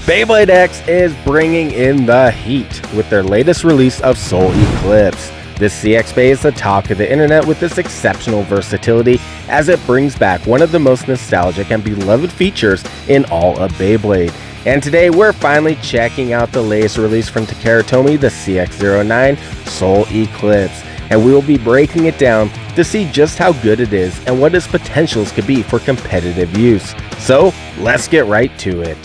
Beyblade X is bringing in the heat with their latest release of Soul Eclipse. This CX Bay is the talk of the internet with this exceptional versatility as it brings back one of the most nostalgic and beloved features in all of Beyblade. And today we're finally checking out the latest release from Takara Tomy, the CX-09 Soul Eclipse. And we will be breaking it down to see just how good it is and what its potentials could be for competitive use. So let's get right to it.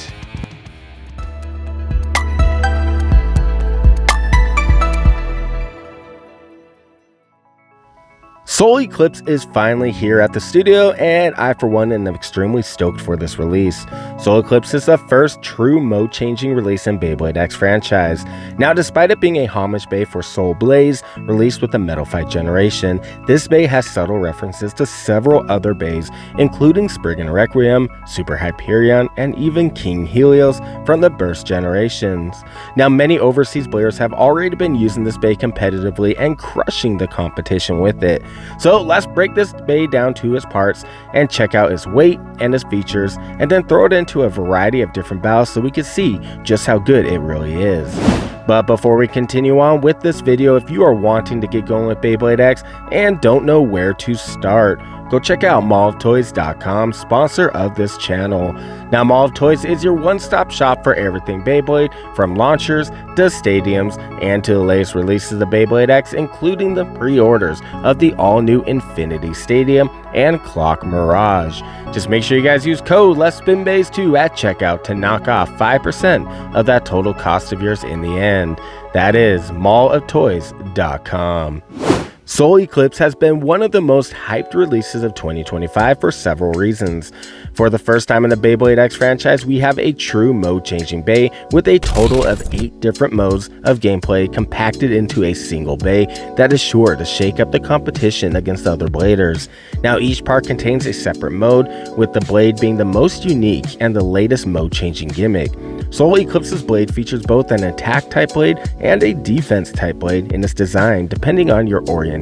Soul Eclipse is finally here at the studio, and I for one am extremely stoked for this release. Soul Eclipse is the first true mode-changing release in Beyblade X franchise. Now, despite it being a homage bay for Soul Blaze, released with the Metal Fight generation, this bay has subtle references to several other bays, including Spriggan Requiem, Super Hyperion, and even King Helios from the Burst generations. Now, many overseas players have already been using this bay competitively and crushing the competition with it. So let's break this bay down to its parts and check out its weight and its features, and then throw it into a variety of different battles so we can see just how good it really is. But before we continue on with this video, if you are wanting to get going with Beyblade X and don't know where to start, go check out malloftoys.com, sponsor of this channel. Now, Mall of Toys is your one-stop shop for everything Beyblade, from launchers to stadiums and to the latest releases of Beyblade X, including the pre-orders of the all-new Infinity Stadium and Clock Mirage. Just make sure you guys use code LetsSpinBays2 at checkout to knock off 5% of that total cost of yours in the end. That is malloftoys.com. Soul Eclipse has been one of the most hyped releases of 2025 for several reasons. For the first time in the Beyblade X franchise, we have a true mode-changing bay with a total of 8 different modes of gameplay compacted into a single bay that is sure to shake up the competition against other bladers. Now, each part contains a separate mode, with the blade being the most unique and the latest mode-changing gimmick. Soul Eclipse's blade features both an attack type blade and a defense type blade in its design, depending on your orientation.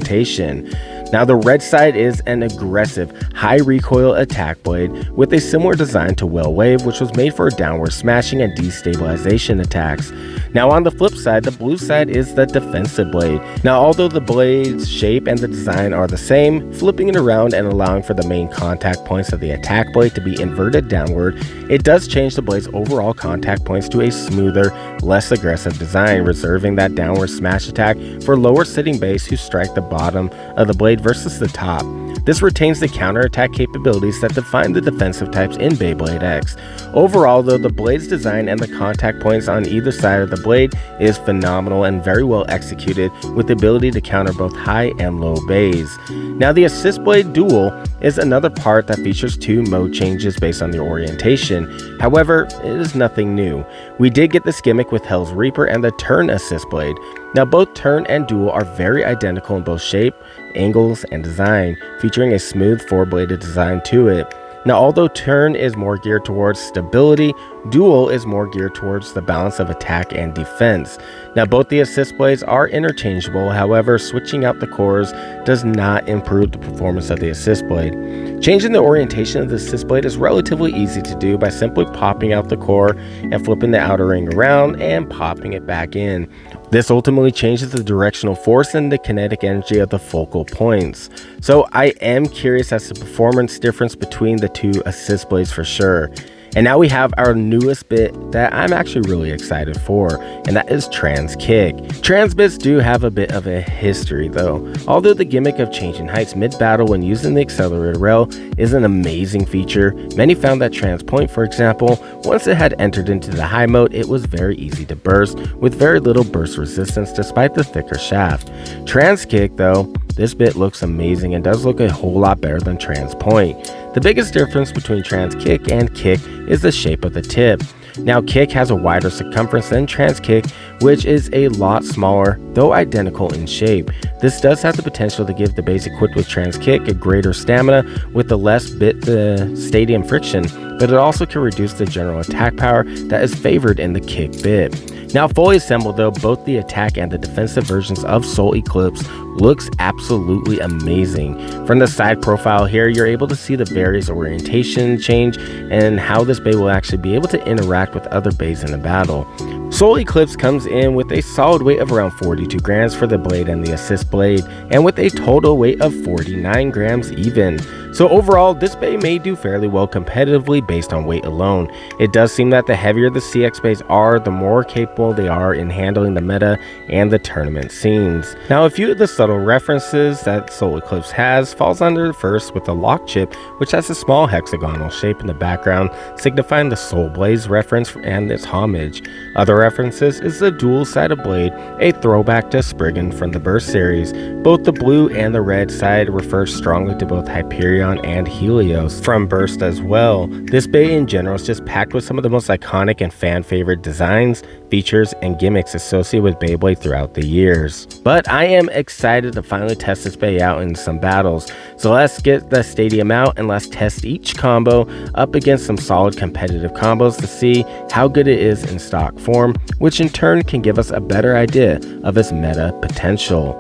Now, the red side is an aggressive, high recoil attack blade with a similar design to Well Wave, which was made for downward smashing and destabilization attacks. Now, on the flip side, the blue side is the defensive blade. Now, although the blade's shape and the design are the same, flipping it around and allowing for the main contact points of the attack blade to be inverted downward, it does change the blade's overall contact points to a smoother, less aggressive design, reserving that downward smash attack for lower sitting bays who strike the bottom of the blade versus the top. This retains the counterattack capabilities that define the defensive types in Beyblade X. Overall, though, the blade's design and the contact points on either side of the blade is phenomenal and very well executed, with the ability to counter both high and low bays. Now, the assist blade duel is another part that features 2 mode changes based on the orientation. However, it is nothing new. We did get this gimmick with Hell's Reaper and the turn assist blade. Now, both turn and duel are very identical in both shape, angles, and design, featuring a smooth 4-bladed design to it. Now, although turn is more geared towards stability, duel is more geared towards the balance of attack and defense. Now, both the assist blades are interchangeable, however, switching out the cores does not improve the performance of the assist blade. Changing the orientation of the assist blade is relatively easy to do by simply popping out the core and flipping the outer ring around and popping it back in. This ultimately changes the directional force and the kinetic energy of the focal points. So I am curious as to the performance difference between the 2 assist blades for sure. And now we have our newest bit that I'm actually really excited for, and that is Trans Kick. Trans bits do have a bit of a history though. Although the gimmick of changing heights mid-battle when using the accelerated rail is an amazing feature, many found that Trans Point, for example, once it had entered into the high mode, it was very easy to burst with very little burst resistance despite the thicker shaft. Trans Kick though, this bit looks amazing and does look a whole lot better than Trans Point. The biggest difference between Trans Kick and Kick is the shape of the tip. Now, Kick has a wider circumference than Trans Kick, which is a lot smaller, though identical in shape. This does have the potential to give the base equipped with Trans Kick a greater stamina with the less bit the stadium friction, but it also can reduce the general attack power that is favored in the Kick bit. Now, fully assembled though, both the attack and the defensive versions of Soul Eclipse looks absolutely amazing. From the side profile here, you're able to see the various orientation change and how this bay will actually be able to interact with other bays in the battle. Soul Eclipse comes in with a solid weight of around 42 grams for the blade and the assist blade, and with a total weight of 49 grams even. So overall, this bay may do fairly well competitively based on weight alone. It does seem that the heavier the CX bays are, the more capable they are in handling the meta and the tournament scenes. Now, a few of the subtle references that Soul Eclipse has falls under first with the lock chip, which has a small hexagonal shape in the background, signifying the Soul Blaze reference and its homage. Other references is the dual-sided blade, a throwback to Spriggan from the Burst series. Both the blue and the red side refer strongly to both Hyperion and Helios from Burst as well. This bay in general is just packed with some of the most iconic and fan favorite designs, features, and gimmicks associated with Beyblade throughout the years. But I am excited to finally test this bay out in some battles. So let's get the stadium out and let's test each combo up against some solid competitive combos to see how good it is in stock form, which in turn can give us a better idea of its meta potential.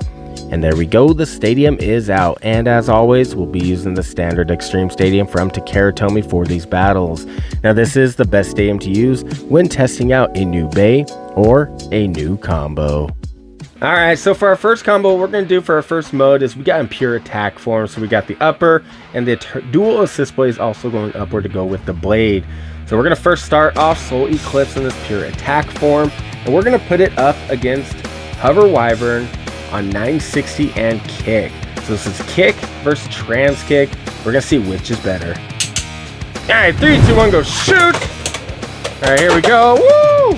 And there we go, the stadium is out, and as always, we'll be using the standard Extreme Stadium from Takara Tomy for these battles. Now this is the best stadium to use when testing out a new bay or a new combo. Alright, so for our first combo, what we're going to do for our first mode is we got in pure attack form. So we got the upper, and the dual assist blade is also going upward to go with the blade. So we're going to first start off Soul Eclipse in this pure attack form, and we're going to put it up against Hover Wyvern on 960 and kick. So this is kick versus trans kick. We're gonna see which is better. All right, 3, 2, 1, go shoot. All right, here we go. Woo!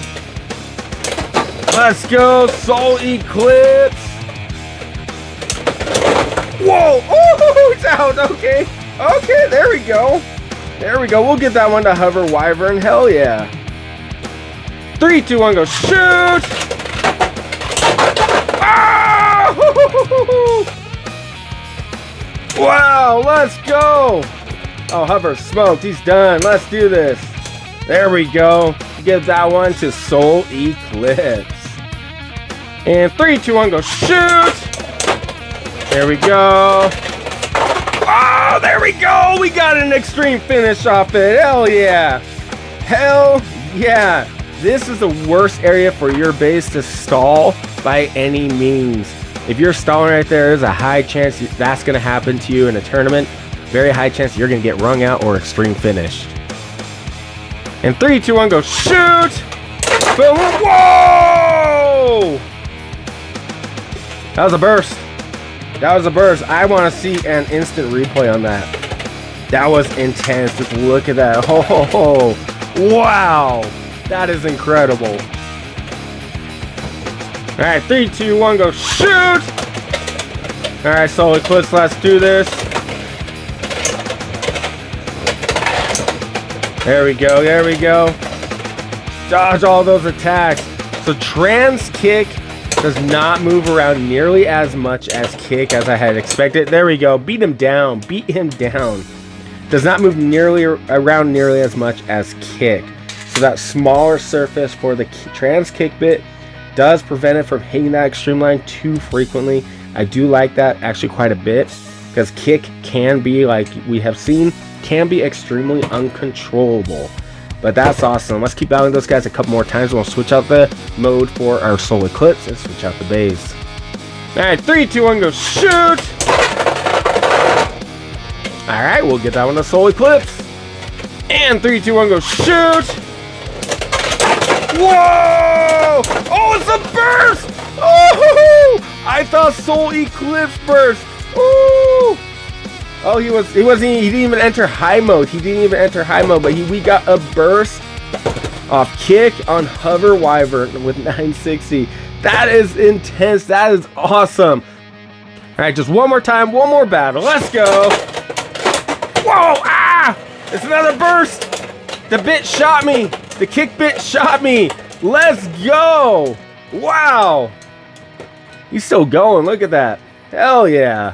Let's go, Soul Eclipse. Whoa! Oh, it's out. Okay, okay, there we go. There we go. We'll get that one to Hover Wyvern. Hell yeah. 3, 2, 1, go shoot. Wow, let's go. Oh, Hover smoked. He's done. Let's do this. There we go. Give that one to Soul Eclipse. And 3, 2, 1, go shoot. There we go. Oh, there we go. We got an extreme finish off it. Hell yeah. Hell yeah. This is the worst area for your base to stall by any means. If you're stalling right there, there's a high chance that's going to happen to you in a tournament. Very high chance you're going to get wrung out or extreme finished. And 3, 2, 1, go shoot! Boom! Whoa! That was a burst. That was a burst. I want to see an instant replay on that. That was intense. Just look at that. Oh, wow! That is incredible. All right, 3, 2, 1, go shoot! All right, Soul Eclipse, let's do this. There we go, there we go. Dodge all those attacks. So trans kick does not move around nearly as much as kick as I had expected. There we go, beat him down, beat him down. Does not move around nearly as much as kick. So that smaller surface for the trans kick bit does prevent it from hitting that extreme line too frequently. I do like that actually quite a bit, because kick can be, like we have seen, can be extremely uncontrollable. But that's awesome. Let's keep battling those guys a couple more times. We'll switch out the mode for our Soul Eclipse and switch out the bays. Alright, 3, 2, 1, go shoot! Alright, we'll get that one to Soul Eclipse. And 3, 2, 1, go shoot! Whoa! Oh, it's a burst! Oh! I thought Soul Eclipse burst. Ooh! Oh, he didn't even enter high mode. He didn't even enter high mode, but we got a burst off kick on Hover Wyvern with 960. That is intense. That is awesome. All right, just one more time, one more battle. Let's go. Whoa! Ah! It's another burst. The bit shot me. The kick bit shot me. Let's go. Wow. He's still going. Look at that. Hell yeah.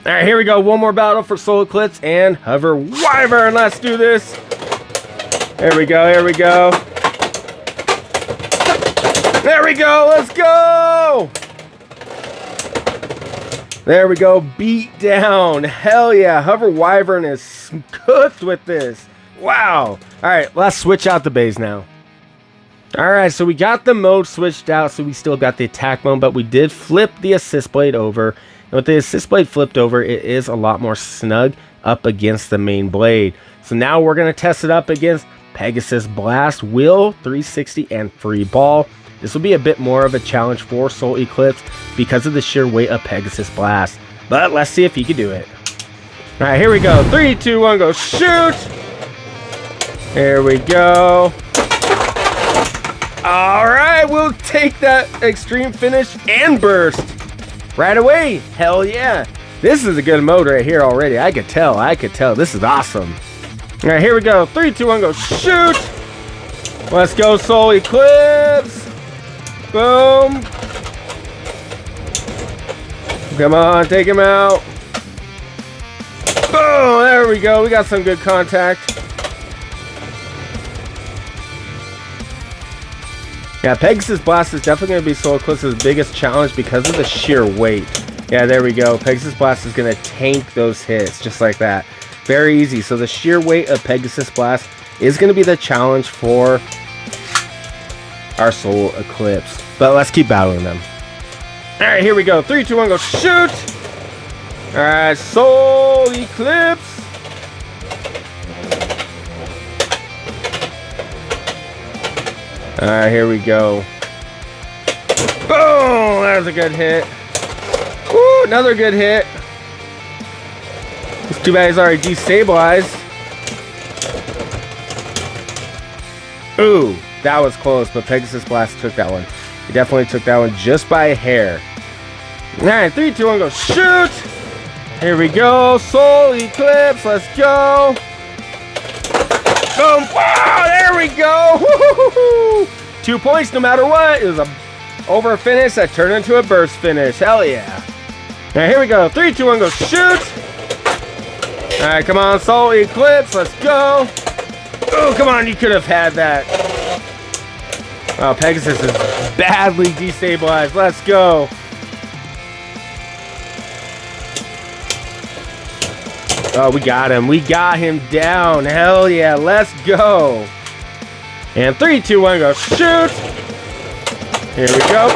All right, here we go. One more battle for Soul Eclipse and Hover Wyvern. Let's do this. There we go. Here we go. There we go. Let's go. There we go, beat down. Hell yeah, Hover Wyvern is cooked with this. Wow. All right, let's switch out the bays now. All right, so we got the mode switched out, so we still got the attack mode, but we did flip the assist blade over. And with the assist blade flipped over, it is a lot more snug up against the main blade. So now we're going to test it up against Pegasus Blast, Will, 360, and Free Ball. This will be a bit more of a challenge for Soul Eclipse because of the sheer weight of Pegasus Blast. But let's see if he can do it. All right, here we go. 3, 2, 1, go shoot. Here we go. All right, we'll take that extreme finish and burst right away. Hell yeah. This is a good mode right here already. I could tell. This is awesome. All right, here we go. 3, 2, 1, go shoot. Let's go, Soul Eclipse. Boom. Come on, take him out. Boom, there we go. We got some good contact. Yeah, Pegasus Blast is definitely going to be Soul Eclipse's biggest challenge because of the sheer weight. Yeah, there we go. Pegasus Blast is going to tank those hits just like that. Very easy. So the sheer weight of Pegasus Blast is going to be the challenge for our Soul Eclipse. But let's keep battling them. All right, here we go. 3, 2, 1, go shoot. All right, Soul Eclipse. All right, here we go. Boom! That was a good hit. Ooh, another good hit. It's too bad he's already destabilized. Ooh, that was close, but Pegasus Blast took that one. He definitely took that one just by a hair. All right, 3, 2, 1, go shoot. Here we go. Soul Eclipse. Let's go. Boom. Wow, there we go. Woo-hoo-hoo-hoo. 2 points no matter what. It was a over finish that turned into a burst finish. Hell yeah. Now here we go. 3, 2, 1, go shoot. All right, come on, Soul Eclipse. Let's go. Oh, come on. You could have had that. Wow, Pegasus is badly destabilized. Let's go. Oh, we got him. We got him down. Hell yeah. Let's go. And 3, 2, 1, go shoot. Here we go.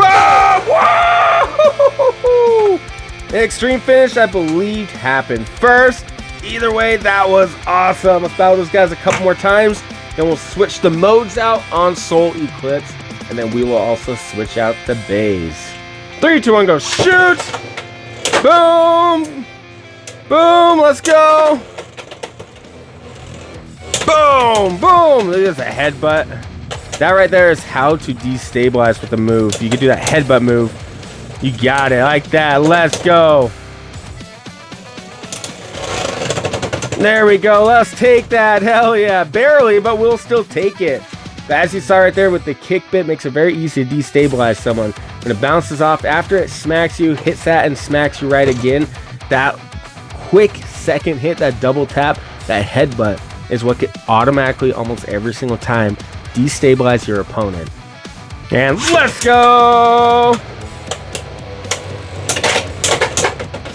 Whoa! The extreme finish, I believe, happened first. Either way, that was awesome. Let's battle those guys a couple more times. Then we'll switch the modes out on Soul Eclipse. And then we will also switch out the bays. 3, 2, 1, go shoot. Boom. Boom, let's go. Boom, boom. There's a headbutt. That right there is how to destabilize with the move. You can do that headbutt move. You got it, like that. Let's go. There we go. Let's take that. Hell yeah. Barely, but we'll still take it. But as you saw right there with the kick bit, makes it very easy to destabilize someone. When it bounces off after it smacks you, hits that and smacks you right again, that quick second hit, that double tap, that headbutt is what can automatically, almost every single time, destabilize your opponent. And let's go!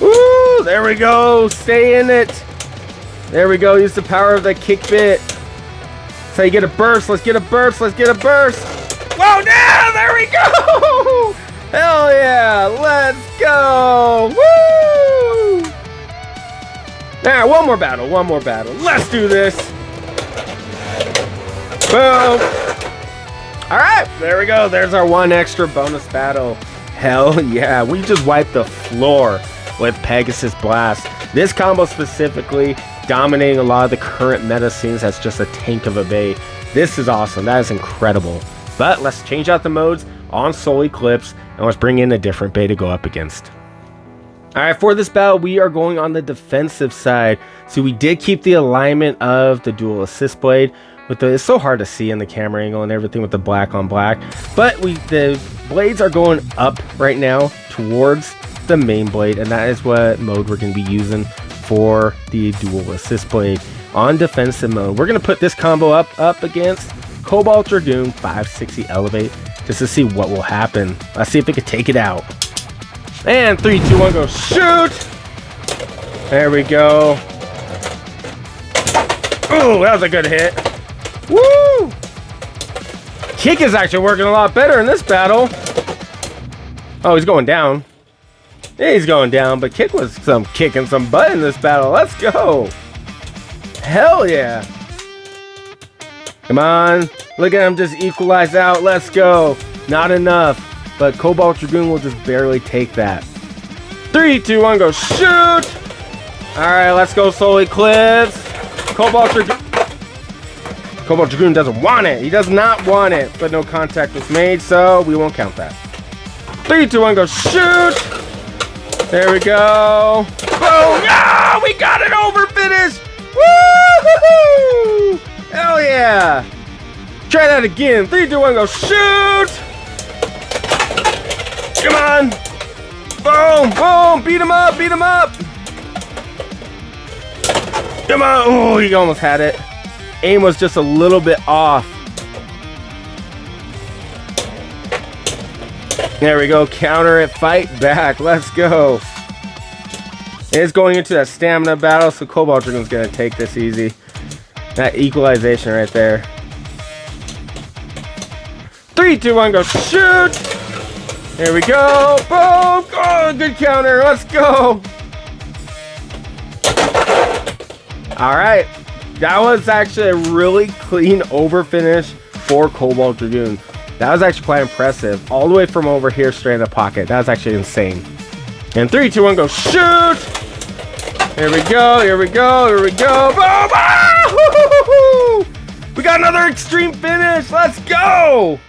Woo! There we go. Stay in it. There we go. Use the power of the kick bit. That's how you get a burst. Let's get a burst. Let's get a burst. Whoa, no! There we go! Hell yeah! Let's go! Woo! Alright, one more battle. Let's do this. Boom. Alright, there we go. There's our one extra bonus battle. Hell yeah. We just wiped the floor with Pegasus Blast. This combo specifically dominating a lot of the current meta scenes as just a tank of a bay. This is awesome. That is incredible. But let's change out the modes on Soul Eclipse and let's bring in a different bay to go up against. Alright, for this battle, we are going on the defensive side. So we did keep the alignment of the dual assist blade. It's so hard to see in the camera angle and everything with the black on black. But the blades are going up right now towards the main blade. And that is what mode we're going to be using for the dual assist blade on defensive mode. We're going to put this combo up against Cobalt Dragoon 560 Elevate just to see what will happen. Let's see if it can take it out. And 3, 2, 1, go shoot. There we go. Ooh, that was a good hit. Woo! Kick is actually working a lot better in this battle. Oh, he's going down. Yeah, he's going down, but Kick was kicking some butt in this battle. Let's go. Hell yeah. Come on. Look at him just equalize out. Let's go. Not enough. But Cobalt Dragoon will just barely take that. 3, 2, 1, go shoot. Alright, let's go Soul Eclipse. Cobalt Dragoon doesn't want it. He does not want it. But no contact was made, so we won't count that. 3, 2, 1, go shoot. There we go. Boom. Ah, we got it over finish. Woo! Hell yeah. Try that again. 3, 2, 1, go shoot. Come on. Boom, boom. Beat him up, beat him up. Come on. Oh, he almost had it. Aim was just a little bit off. There we go. Counter it. Fight back. Let's go. It's going into that stamina battle, so Cobalt Dragoon's going to take this easy. That equalization right there. 3, 2, 1, go shoot. There we go. Boom. Oh, good counter. Let's go. All right. That was actually a really clean over finish for Cobalt Dragoon. That was actually quite impressive. All the way from over here straight in the pocket. That was actually insane. And 3, 2, 1, go shoot. Here we go. Here we go. Here we go. Boom. Ah! We got another extreme finish. Let's go.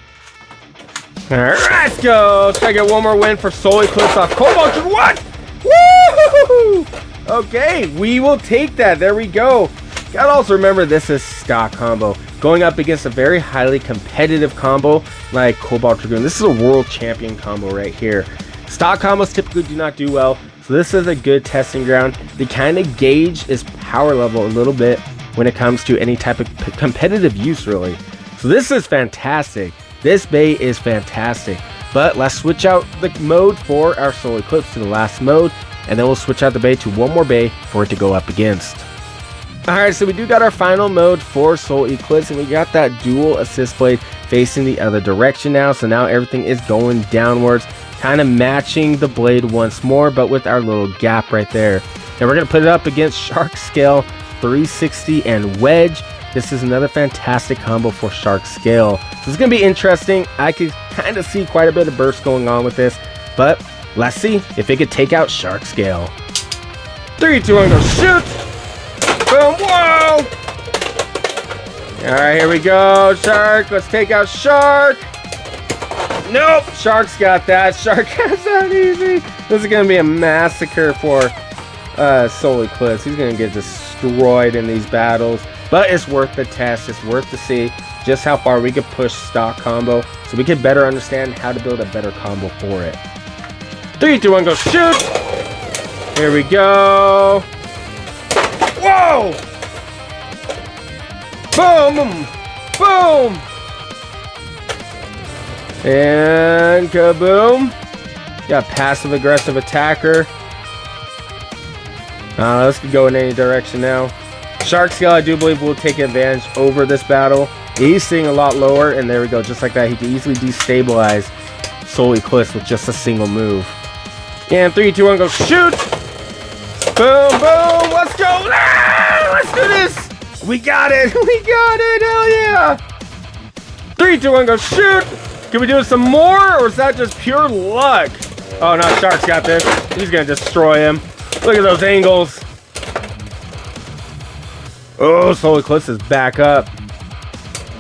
All right, let's go. Let's try to get one more win for Soul Eclipse off Cobalt Dragoon. What? Woo! Okay, we will take that. There we go. Gotta also remember this is stock combo. Going up against a very highly competitive combo like Cobalt Dragoon. This is a world champion combo right here. Stock combos typically do not do well, so this is a good testing ground to kind of gauge its power level a little bit when it comes to any type of competitive use, really. So this is fantastic. This bay is fantastic. But let's switch out the mode for our Soul Eclipse to the last mode, and then we'll switch out the bay to one more bay for it to go up against. Alright, so we do got our final mode for Soul Eclipse, and we got that dual assist blade facing the other direction now. So now everything is going downwards, kind of matching the blade once more, but with our little gap right there. And we're going to put it up against Shark Scale, 360, and Wedge. This is another fantastic combo for Shark Scale. So it's going to be interesting. I could kind of see quite a bit of burst going on with this, but let's see if it could take out Shark Scale. 3, 2, 1, go shoot! Boom, whoa! Alright, here we go, Shark. Let's take out Shark. Nope, Shark's got that. Shark has that easy. This is going to be a massacre for Soul Eclipse. He's going to get destroyed in these battles. But it's worth the test. It's worth to see just how far we could push stock combo so we can better understand how to build a better combo for it. 3, 2, 1, go shoot! Here we go. Whoa! Boom! Boom! And kaboom! Got passive aggressive attacker. This could go in any direction now. Shark Scale, I do believe, will take advantage over this battle. He's sitting a lot lower, and there we go, just like that. He can easily destabilize Soul Eclipse with just a single move. And 3, 2, 1, go shoot! Boom, boom, let's go! Ah, let's do this! We got it! We got it! Hell yeah! 3, 2, 1, go shoot! Can we do it some more, or is that just pure luck? Oh no, Shark's got this. He's gonna destroy him. Look at those angles. Oh, Soul Eclipse is back up.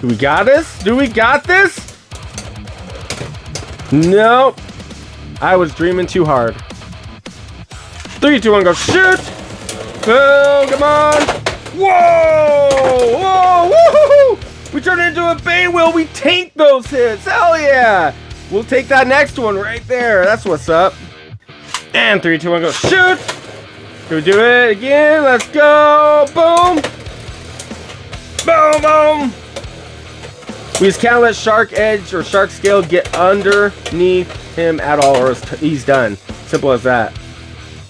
Do we got this? Do we got this? Nope. I was dreaming too hard. 3, 2, 1, go shoot! Boom, come on! Whoa! Whoa! Woohoo! We turned it into a bay wheel. We tank those hits. Hell yeah! We'll take that next one right there. That's what's up. And 3, 2, 1, go shoot! Can we do it again? Let's go! Boom! Boom! Boom! We just can't let Shark Edge or Shark Scale get underneath him at all, or he's done. Simple as that.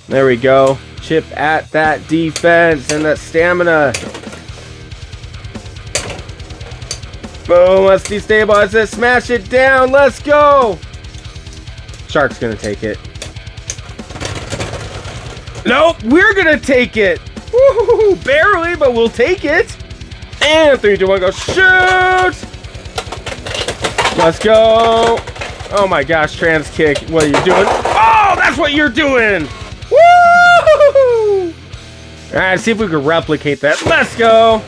There we go. Chip at that defense and that stamina. Boom, let's destabilize this. Smash it down. Let's go. Shark's gonna take it. Nope, we're gonna take it. Woo-hoo-hoo, barely, but we'll take it. And 3, 2, 1, go shoot. Let's go. Oh my gosh, trans kick. What are you doing? Oh, that's what you're doing. Woo! All right, see if we can replicate that. Let's go.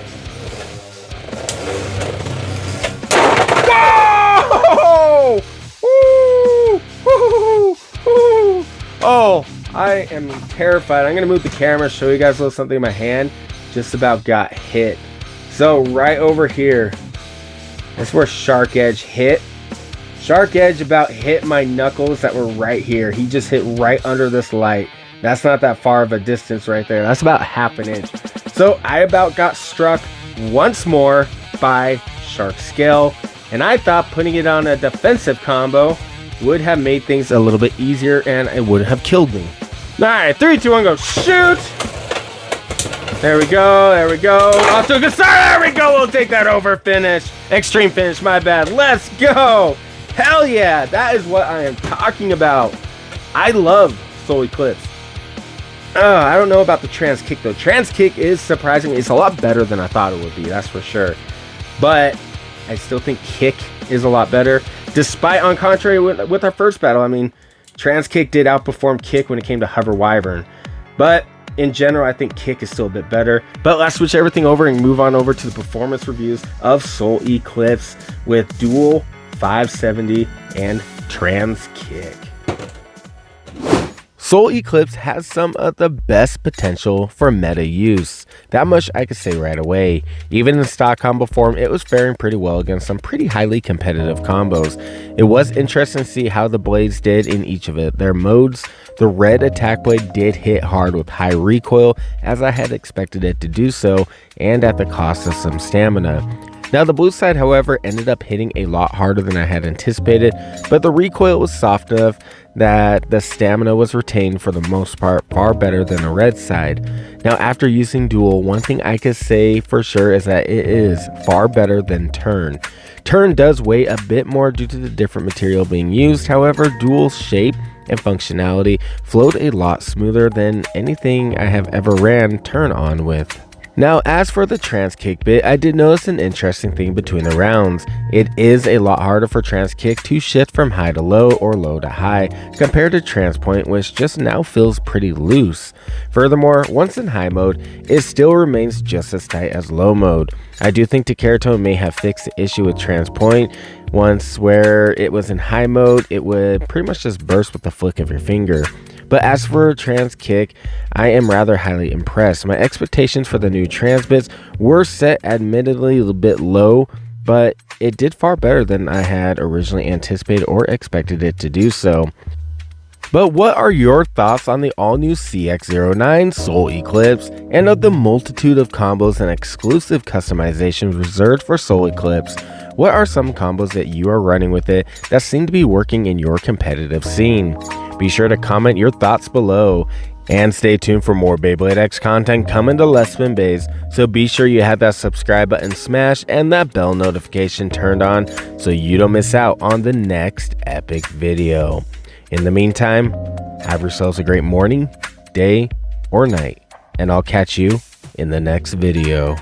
Whoa! Woo! Woo! Woo! Oh, I am terrified. I'm gonna move the camera, show you guys a little something in my hand. Just about got hit. So right over here, that's where Shark Edge hit. Shark Edge about hit my knuckles that were right here. He just hit right under this light. That's not that far of a distance right there. That's about half an inch. So I about got struck once more by Shark Scale. And I thought putting it on a defensive combo would have made things a little bit easier and it would have killed me. All right, 3, 2, 1, go shoot. There we go, there we go. Off to a good start, there we go. We'll take that over finish. Extreme finish, my bad. Let's go. Hell yeah, that is what I am talking about. I love Soul Eclipse. I don't know about the trans kick though. Trans kick is surprisingly, it's a lot better than I thought it would be, that's for sure. But I still think kick is a lot better. Despite, on contrary with our first battle, I mean, trans kick did outperform kick when it came to hover Wyvern. But in general, I think kick is still a bit better. But let's switch everything over and move on over to the performance reviews of Soul Eclipse with dual 570 and trans kick. Soul Eclipse has some of the best potential for meta use. That much I could say right away. Even in stock combo form, it was faring pretty well against some pretty highly competitive combos. It was interesting to see how the blades did in each of their modes. The red attack blade did hit hard with high recoil, as I had expected it to do so, and at the cost of some stamina. Now the blue side, however, ended up hitting a lot harder than I had anticipated, but the recoil was soft enough that the stamina was retained for the most part, far better than the red side. Now after using dual, one thing I could say for sure is that it is far better than turn. Turn does weigh a bit more due to the different material being used, however dual's shape and functionality flowed a lot smoother than anything I have ever ran turn on with. Now as for the trans kick bit, I did notice an interesting thing between the rounds. It is a lot harder for trans kick to shift from high to low or low to high compared to trans point, which just now feels pretty loose. Furthermore, once in high mode, it still remains just as tight as low mode. I do think Tone may have fixed the issue with trans point once, where it was in high mode, it would pretty much just burst with the flick of your finger. But as for trans kick, I am rather highly impressed. My expectations for the new trans bits were set admittedly a bit low, but it did far better than I had originally anticipated or expected it to do so. But what are your thoughts on the all-new CX-09 Soul Eclipse, and of the multitude of combos and exclusive customizations reserved for Soul Eclipse? What are some combos that you are running with it that seem to be working in your competitive scene? Be sure to comment your thoughts below, and stay tuned for more Beyblade X content coming to Let's Spin Bays, so be sure you have that subscribe button smashed and that bell notification turned on so you don't miss out on the next epic video. In the meantime, have yourselves a great morning, day, or night, and I'll catch you in the next video.